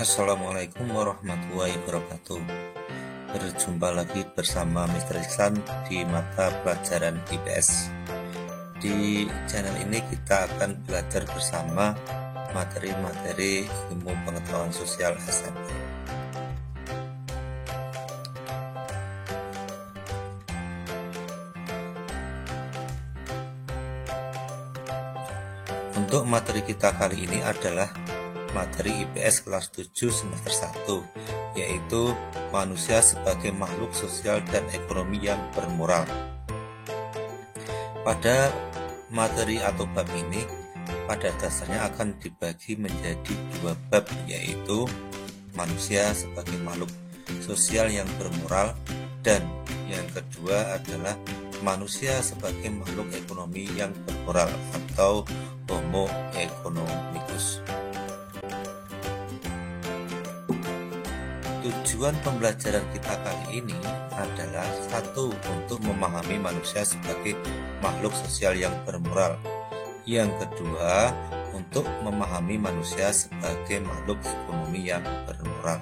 Assalamualaikum warahmatullahi wabarakatuh. Berjumpa lagi bersama Mr. Iksan di mata pelajaran IPS. Di channel ini kita akan belajar bersama materi-materi ilmu pengetahuan sosial SMP. Untuk materi kita kali ini adalah materi IPS kelas 7 semester 1, yaitu manusia sebagai makhluk sosial dan ekonomi yang bermoral. Pada materi atau bab ini pada dasarnya akan dibagi menjadi dua bab, yaitu manusia sebagai makhluk sosial yang bermoral, dan yang kedua adalah manusia sebagai makhluk ekonomi yang bermoral atau Homo economicus. Tujuan pembelajaran kita kali ini adalah satu, untuk memahami manusia sebagai makhluk sosial yang bermoral. Yang kedua, untuk memahami manusia sebagai makhluk ekonomi yang bermoral.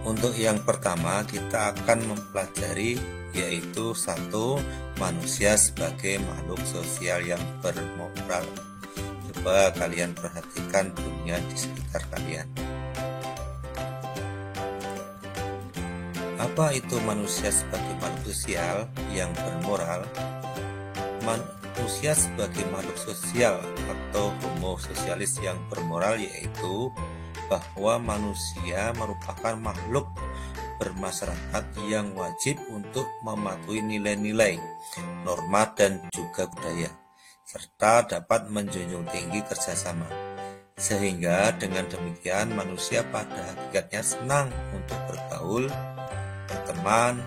Untuk yang pertama kita akan mempelajari yaitu satu, manusia sebagai makhluk sosial yang bermoral. Coba kalian perhatikan dunia di sekitar kalian. Apa itu manusia sebagai makhluk sosial yang bermoral? Manusia sebagai makhluk sosial atau homo sosialis yang bermoral yaitu bahwa manusia merupakan makhluk bermasyarakat yang wajib untuk mematuhi nilai-nilai, norma dan juga budaya, serta dapat menjunjung tinggi kerjasama. Sehingga dengan demikian manusia pada hakikatnya senang untuk bergaul, berteman,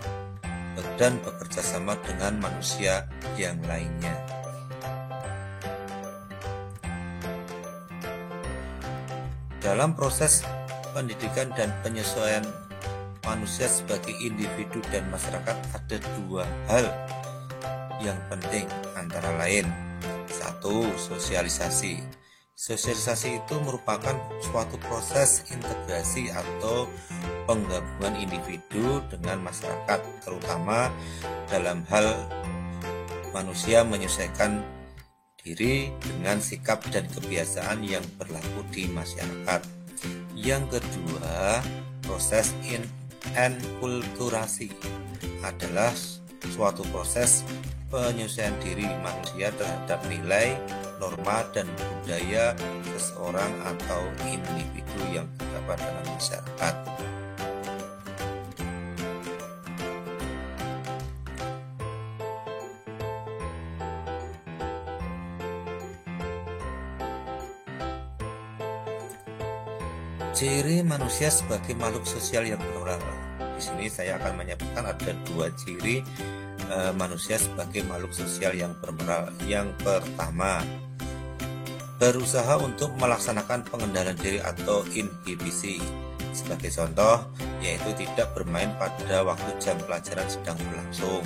dan bekerja sama dengan manusia yang lainnya. Dalam proses pendidikan dan penyesuaian manusia sebagai individu dan masyarakat ada dua hal yang penting, antara lain satu, sosialisasi. Sosialisasi itu merupakan suatu proses integrasi atau penggabungan individu dengan masyarakat, terutama dalam hal manusia menyesuaikan diri dengan sikap dan kebiasaan yang berlaku di masyarakat. Yang kedua, proses enkulturasi adalah suatu proses penyesuaian diri manusia terhadap nilai, norma, dan budaya seseorang atau individu yang terdapat dalam masyarakat. Ciri manusia sebagai makhluk sosial yang bermoral. Di sini saya akan menyebutkan ada dua ciri manusia sebagai makhluk sosial yang bermoral. Yang pertama, berusaha untuk melaksanakan pengendalian diri atau inhibisi. Sebagai contoh, yaitu tidak bermain pada waktu jam pelajaran sedang berlangsung,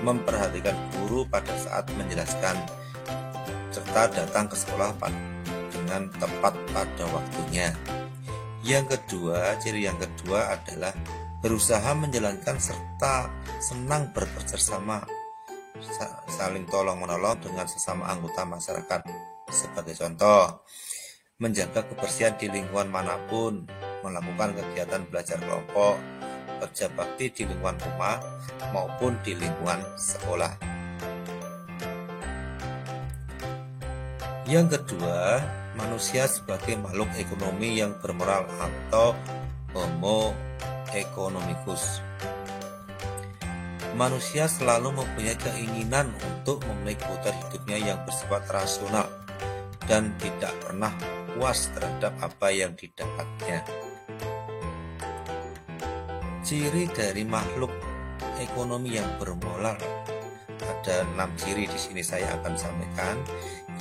memperhatikan guru pada saat menjelaskan, serta datang ke sekolah dengan tepat pada waktunya. Yang kedua, ciri yang kedua adalah berusaha menjalankan serta senang bekerja sama, saling tolong-menolong dengan sesama anggota masyarakat. Sebagai contoh, menjaga kebersihan di lingkungan manapun, melakukan kegiatan belajar kelompok, kerja bakti di lingkungan rumah maupun di lingkungan sekolah. Yang kedua, manusia sebagai makhluk ekonomi yang bermoral atau Homo economicus. Manusia selalu mempunyai keinginan untuk memiliki kebutuhan hidupnya yang bersifat rasional dan tidak pernah puas terhadap apa yang didapatnya. Ciri dari makhluk ekonomi yang bermoral ada 6 ciri. Di sini saya akan sampaikan.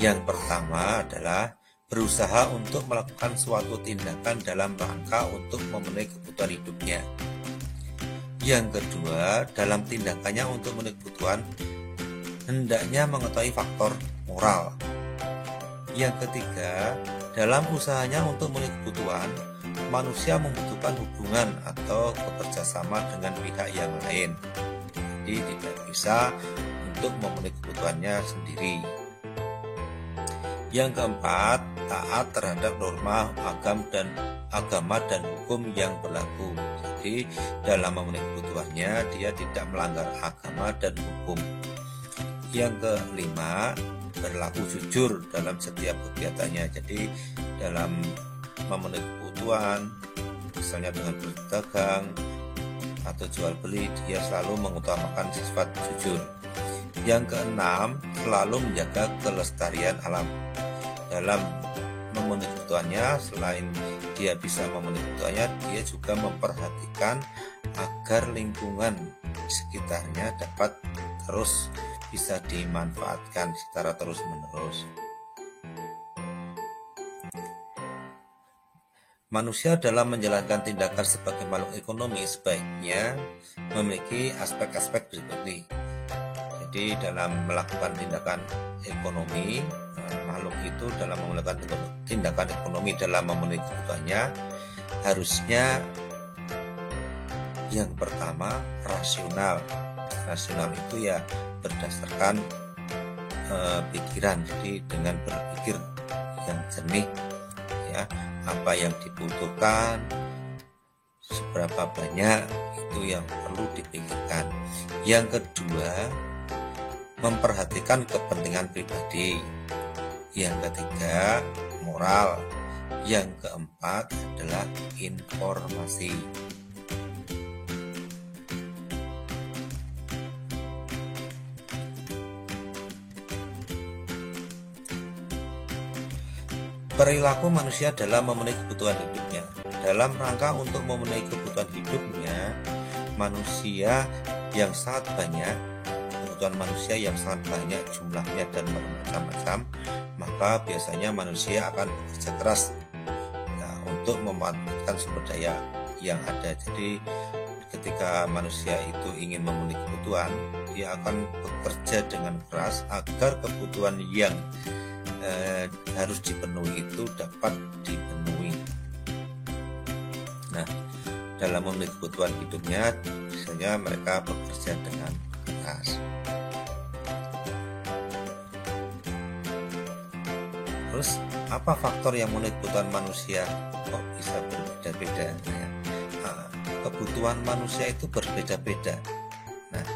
Yang pertama adalah berusaha untuk melakukan suatu tindakan dalam rangka untuk memenuhi kebutuhan hidupnya. Yang kedua, dalam tindakannya untuk memenuhi kebutuhan hendaknya mengetahui faktor moral. Yang ketiga, dalam usahanya untuk memenuhi kebutuhan, manusia membutuhkan hubungan atau bekerjasama dengan pihak yang lain. Jadi tidak bisa untuk memenuhi kebutuhannya sendiri. Yang keempat, taat terhadap norma agama dan hukum yang berlaku. Jadi dalam memenuhi kebutuhannya dia tidak melanggar agama dan hukum. Yang kelima, berlaku jujur dalam setiap kegiatannya. Jadi dalam memenuhi kebutuhan, misalnya dengan berdagang atau jual beli, dia selalu mengutamakan sifat jujur. Yang keenam, selalu menjaga kelestarian alam. Dalam memenuhi kebutuhannya, selain dia bisa memenuhi kebutuhannya, dia juga memperhatikan agar lingkungan di sekitarnya dapat terus bisa dimanfaatkan secara terus-menerus. Manusia dalam menjalankan tindakan sebagai makhluk ekonomi sebaiknya memiliki aspek-aspek berikut ini. Jadi dalam melakukan tindakan ekonomi, makhluk itu dalam melakukan tindakan ekonomi dalam memenuhi kebutuhannya harusnya yang pertama rasional. Rasional itu ya berdasarkan pikiran, jadi dengan berpikir yang jernih, ya, apa yang dibutuhkan, seberapa banyak, itu yang perlu dipikirkan. Yang kedua, memperhatikan kepentingan pribadi. Yang ketiga, moral. Yang keempat adalah informasi. Perilaku manusia dalam memenuhi kebutuhan hidupnya. Dalam rangka untuk memenuhi kebutuhan hidupnya, kebutuhan manusia yang sangat banyak jumlahnya dan bermacam-macam, maka biasanya manusia akan bekerja keras untuk memanfaatkan sumber daya yang ada. Jadi ketika manusia itu ingin memenuhi kebutuhan, dia akan bekerja dengan keras agar kebutuhan yang harus dipenuhi itu dapat dipenuhi. Nah, dalam memenuhi kebutuhan hidupnya, biasanya mereka bekerja dengan keras. Terus, apa faktor yang memenuhi kebutuhan manusia kok bisa berbeda-beda? Kebutuhan manusia itu berbeda-beda. Nah,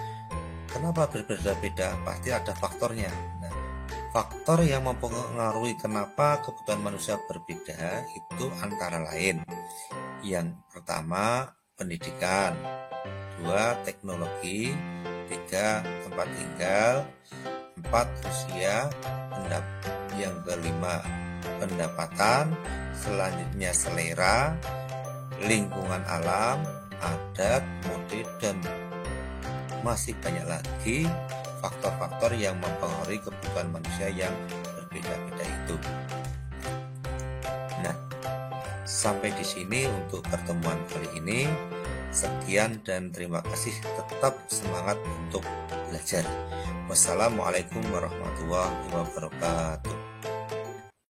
kenapa berbeda-beda? Pasti ada faktornya. Faktor yang mempengaruhi kenapa kebutuhan manusia berbeda itu antara lain. Yang pertama, pendidikan. 2, teknologi. 3, tempat tinggal. 4, usia. Yang kelima, pendapatan. Selanjutnya, selera, lingkungan alam, adat, mode, dan masih banyak lagi faktor-faktor yang mempengaruhi kebutuhan manusia yang berbeda-beda itu. Nah, sampai di sini untuk pertemuan kali ini. Sekian dan terima kasih. Tetap semangat untuk belajar. Wassalamualaikum warahmatullahi wabarakatuh.